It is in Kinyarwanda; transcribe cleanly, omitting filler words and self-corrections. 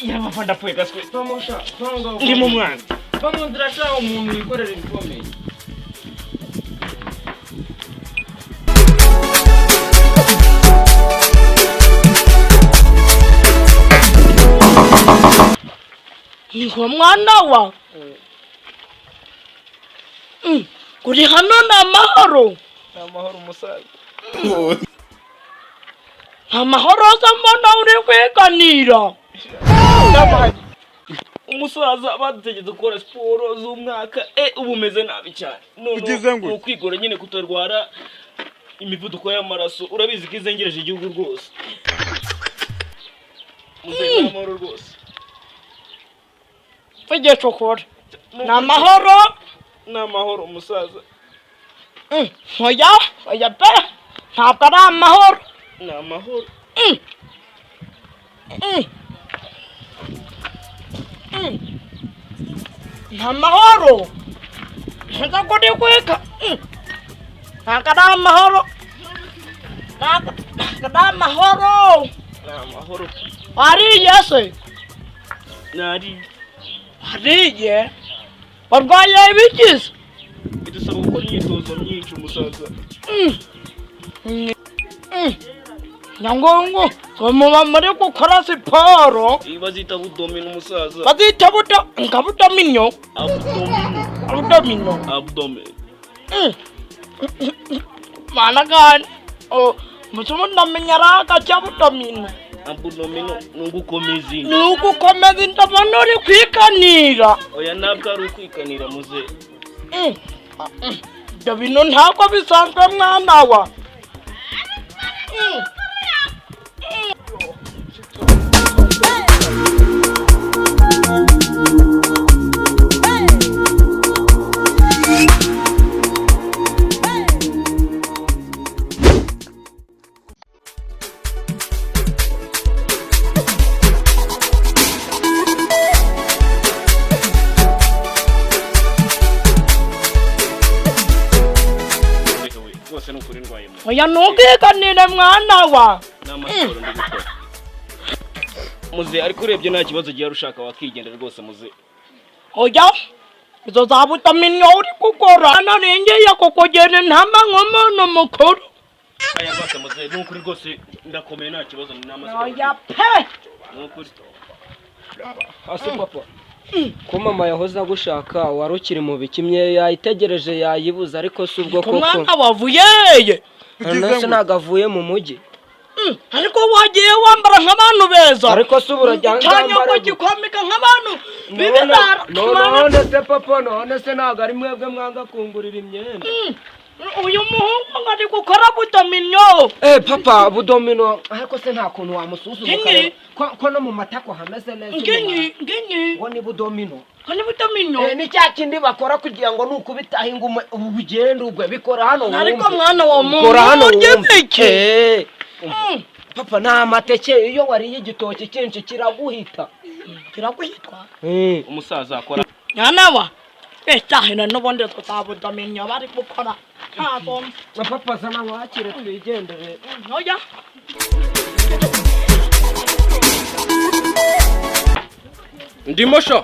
Yaba fanda pweka swe. Tomosha, tonga. Ndimo mwana. Vamos ndirasha umuntu wikorera ibikomeye. Ngo mwana wa. Kuri hano n'amahoro. Amahoro musaza. Amahoro samana uri kwekanira. Umusaza badutegetse gukora siporo z'umwaka ubumeze nabi cyane. None ukwigora nyine kutarwara imivuduko y'amaraso urabizi ko izengereje igihugu rwose. Muze amahoro rwose. Fije chokora. N'amahoro umusaza. Oya pe. Ntabwo ari amahoro. N'amahoro. N'amahoro. Nza kuri kweka. Ntabwo ari amahoro. N'amahoro. Ariye se. Ariye. Barwaye ibikiza. Bidusaba gukora imyitozo myinshi umusaza. Nyangongo, mama muri gukora siporo. Bazita budomino umusaza. Bazita budomino. Abdomen. Mana gani? Musumu ndamenyara gacha budomino. Abdomen nugukomeza ndabona uri kwikanira. Oya ntabwo ari kwikanira muze. Dabino ntako bisanzwe mwana wa. Oya ntukikanire mwana wa. N'amasoro ndi gukora. Muze ariko urebye nta kibazo giye rushaka wakigendera rwose muze. Oya izo za butamino uri gukora narengeye kukugera ntama nk'umuntu mukuru. Aya base muze n'ukuri rwose ndakomeye nta kibazo n'amasoro. Oya pe. N'ukuri. Hasi papa. Ko mama yahoza gushaka warukiri mu bikimye yayitegereje yayibuza ariko si ubwo koko. Mwana wavuyeye. Nase nagavuye mu mugi. Ariko wagiye wambara nk'abantu beza. Ariko subura cyangwa ko gikomika nk'abantu bibizara. None se papa none se naga ari mwebwe mwanga kungurira imyenda. Uyu muhungu ngari gukora budomino. Papa budomino ariko se nta kuntu wamusuzuma ko no mu matako hameze neza. Nginyi. Ngo ni budomino. Hani budomino. Ni cya kindi bakora kugira ngo nukubitaho inguma ubugende ubwe bikora hano. Ariko mwana wa muntu. Kora hano ugeze. Papa na mateke iyo wariye igitoki cyinshi kiraguhita. Kiraguhitwa. Umusaza akora. Yanawa. Cyahina n'ubundi tutabudomino bari gukora. Papa sana wakire twigendere. Oya. Ndimo sho.